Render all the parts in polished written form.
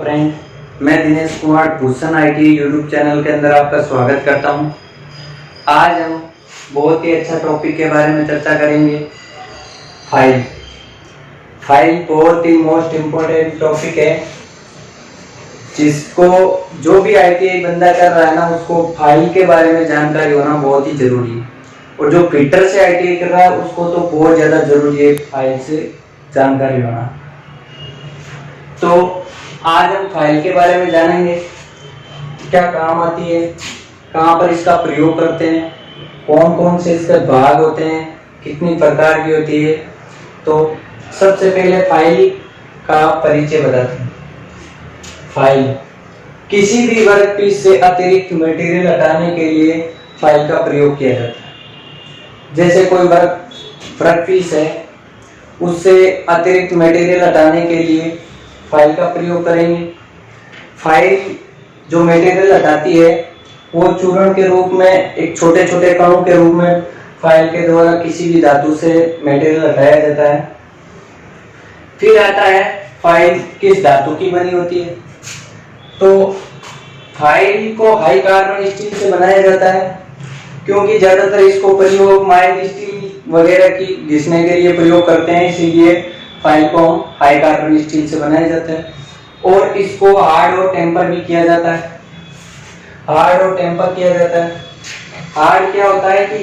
Friend, मैं Dinesh Kumar Bhushan IT YouTube channel के अंदर आपका स्वागत करता हूं। आज हम बहुत ही अच्छा टॉपिक के बारे में चर्चा करेंगे। फाइल बहुत ही मोस्ट इम्पोर्टेंट टॉपिक है, जिसको जो भी आईटीआई बंदा कर रहा है ना, उसको फाइल के बारे में जानकारी होना बहुत ही जरूरी है। और जो फिटर से आईटीआई कर रहा है उसको तो बहुत ज़्यादा जरूरी है फाइल से जानकारी होना। तो आज हम फाइल के बारे में जानेंगे, क्या काम आती है, कहाँ पर इसका प्रयोग करते हैं, कौन कौन से इसके भाग होते हैं, कितनी प्रकार की होती है। तो सबसे पहले फाइल का परिचय बताते हैं। फाइल किसी भी वर्कपीस से अतिरिक्त मटेरियल हटाने के लिए फाइल का प्रयोग किया जाता है। जैसे कोई वर्कपीस है, उससे अतिरिक्त मटेरियल हटाने के लिए फाइल का प्रयोग करेंगे। फाइल जो मटेरियल हटाती है वो चूर्ण के रूप में, एक छोटे छोटे कणों के रूप में फाइल के द्वारा किसी भी धातु से मटेरियल हटाया जाता है। फिर आता है फाइल किस धातु की बनी होती है। तो फाइल को हाई कार्बन स्टील से बनाया जाता है, क्योंकि ज्यादातर इसको प्रयोग माइल्ड स्टील वगैरह की घिसने के लिए प्रयोग करते हैं, इसीलिए फाइल को हम हाई कार्बन स्टील से बनाया जाता है। और इसको हार्ड और टेम्पर भी किया जाता है। हार्ड और टेम्पर किया जाता है। हार्ड क्या होता है कि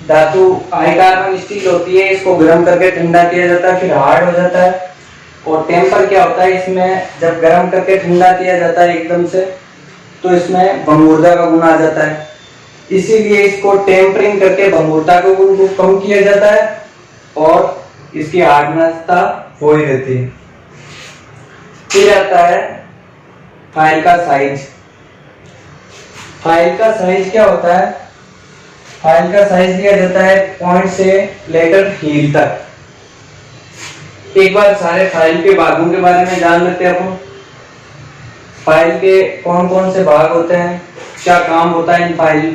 धातु हाई कार्बन स्टील होती है, इसको गर्म करके ठंडा किया जाता है, फिर हार्ड हो जाता है। और टेम्पर क्या होता है, इसमें जब गर्म करके ठंडा किया जाता है एकदम से, तो इसमें भंगुरता का गुण आ जाता है, इसीलिए इसको टेम्परिंग करके भंगुरता का गुण को कम किया जाता है और इसकी हार्डनेसता हो ही रहती है। फिर आता है फाइल का साइज। फाइल का साइज क्या होता है? फाइल का साइज दिया जाता है पॉइंट से लेकर हील तक। एक बार सारे फाइल के भागों के बारे में जान लेते हैं अपन। फाइल के कौन कौन से भाग होते हैं, क्या काम होता है इन फाइल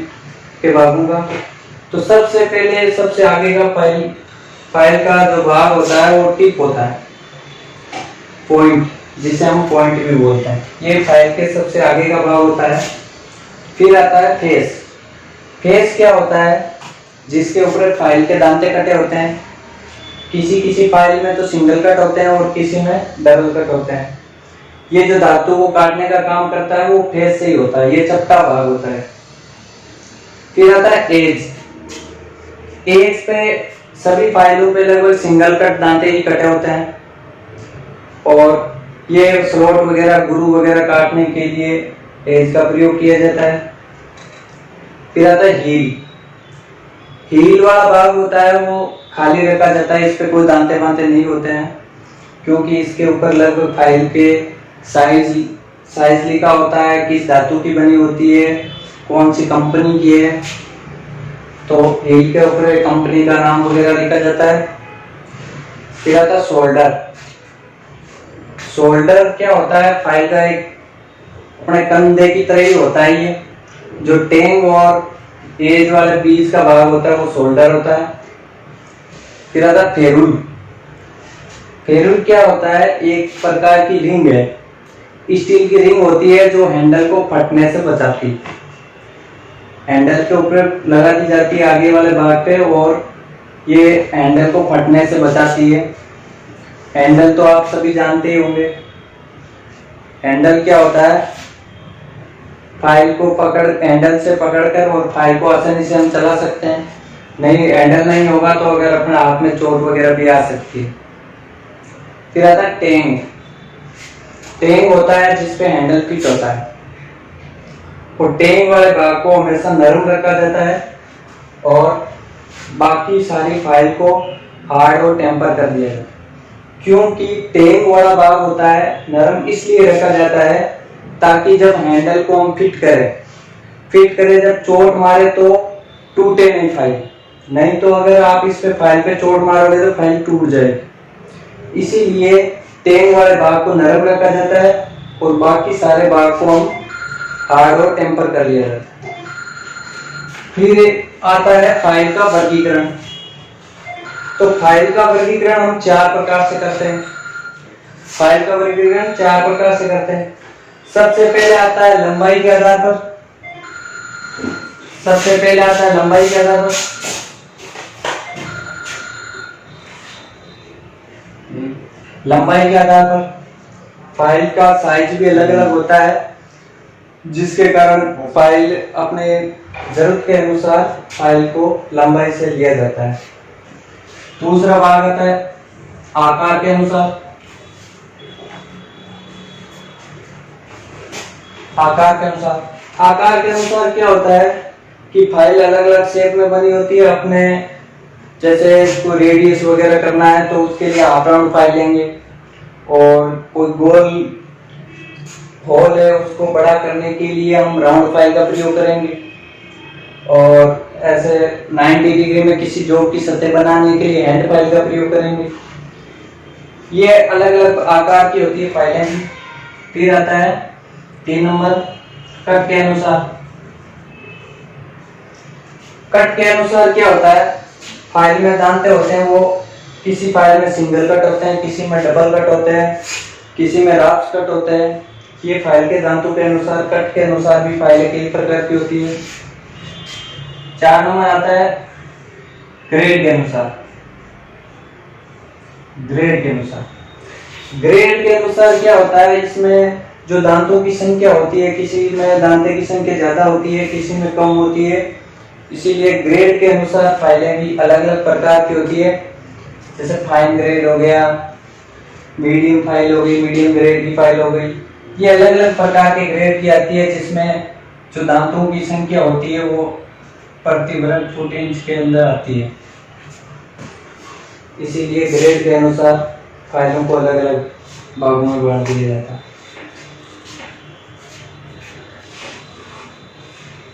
के भागों का। तो सबसे पहले सबसे आगे का फाइल का जो भाग होता है वो टिप होता है, पॉइंट, जिसे हम पॉइंट भी बोलते हैं। ये फाइल के सबसे आगे का भाग होता है। फिर आता है फेस। फेस क्या होता है? जिसके ऊपर फाइल के दांते कटे होते हैं। किसी किसी फाइल में तो सिंगल कट होते हैं और किसी में डबल कट होते हैं। ये जो धातु को काटने का काम करता है वो फेस से ही होता है, ये चपटा भाग होता है। फिर आता है एज। एज पे सभी फाइलों पे लगभग सिंगल कट दांते ही कटे होते हैं, और ये स्लॉट वगैरह, ग्रू वगैरह काटने के लिए एज का प्रयोग किया जाता है। फिर आता है हील। हील वाला भाग होता है वो खाली रखा जाता है, इस पे कोई दांते वांते नहीं होते हैं, क्योंकि इसके ऊपर लगभग फाइल के साइज लिखा होता है, किस धातु की बनी होती है, कौन सी कंपनी की है। तो हील के ऊपर कंपनी का नाम वगैरह लिखा जाता है। फिर आता है शोल्डर। शोल्डर क्या होता है? फाइल का एक अपने कंधे की तरह ही होता है। ये जो टेंग और एज वाले बीच का भाग होता है वो शोल्डर होता है। फिर आता है फेरुल। फेरुल क्या होता है? एक प्रकार की रिंग है, स्टील की रिंग होती है जो हैंडल को फटने से बचाती है। हैंडल के ऊपर लगा दी जाती है आगे वाले भाग पे, और ये हैंडल को फटने से बचाती है। हैंडल तो आप सभी जानते ही होंगे। हैंडल क्या होता है? फाइल को हैंडल से पकड़कर और फाइल को आसानी से हम चला सकते हैं। नहीं, हैंडल नहीं होगा तो अगर अपने हाथ में चोट वगैरह भी आ सकती है। फिर आता है टेंग। टेंग होता है जिसपे हैंडल फिट होता है, और टेंग वाले भाग को हमेशा नरम रखा जाता है, और बाकी सारी फाइल को हार्ड और टेम्पर कर दिया जाता है। क्योंकि टेंग वाला भाग होता है नरम इसलिए रखा जाता है ताकि जब हैंडल को हम फिट करें, जब चोट मारे तो टूटे नहीं फाइल। नहीं तो अगर आप इस पे फाइल पे चोट मारोगे तो फाइल टूट जाएगी। इसीलिए टेंग वाले भाग को नरम रखा जाता है और बाकी सारे भाग को हम हार्ड और टेम्पर कर लिया जाता है। फिर आता है फाइल का वर्गीकरण। तो फाइल का वर्गीकरण हम 4 प्रकार से करते हैं। फाइल का वर्गीकरण 4 प्रकार से करते हैं। सबसे पहले आता है लंबाई के आधार पर, सबसे पहले आता है लंबाई के आधार पर। लंबाई के आधार पर फाइल का साइज भी अलग अलग होता है, जिसके कारण फाइल अपने जरूरत के अनुसार फाइल को लंबाई से लिया जाता है। दूसरा भाग आता है आकार के अनुसार। आकार के अनुसार क्या होता है कि फाइल अलग अलग शेप में बनी होती है। अपने जैसे कोई रेडियस वगैरह करना है तो उसके लिए हाफ राउंड फाइल लेंगे, और कोई गोल होल है उसको बड़ा करने के लिए हम राउंड फाइल का प्रयोग करेंगे, और ऐसे 90 डिग्री में किसी जॉब की सतह बनाने के लिए हैंड फाइल का प्रयोग करेंगे। ये अलग अलग आकार की होती है फाइलें। फिर आता है 3 नंबर कट के अनुसार। कट के अनुसार क्या होता है, फाइल में दांते होते हैं, वो किसी फाइल में सिंगल कट होते हैं, किसी में डबल कट होते हैं, किसी में राफ्ट कट होते हैं। ये फाइल के दांतों के अनुसार, कट के अनुसार भी फाइलें कई प्रकार की होती है। 4 नंबर आता है ग्रेड के अनुसार। ग्रेड के अनुसार क्या होता है, इसमें जो दांतों की संख्या होती है, किसी में दांते की संख्या ज्यादा होती है, किसी में कम होती है, इसीलिए ग्रेड के अनुसार फाइलें भी अलग अलग प्रकार की होती है। जैसे फाइन ग्रेड हो गया, मीडियम फाइल हो गई, मीडियम ग्रेड की फाइल हो गई। ये अलग अलग प्रकार के ग्रेड की आती है, जिसमें जो दांतों की संख्या होती है वो प्रति वर्ग फुट इंच के अंदर आती है। इसीलिए ग्रेड के अनुसार फाइलों को अलग अलग भागों में बांट दिया जाता है।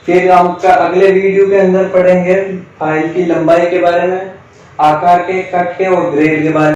फिर हम अगले वीडियो के अंदर पढ़ेंगे फाइल की लंबाई के बारे में, आकार के, कट के और ग्रेड के बारे में।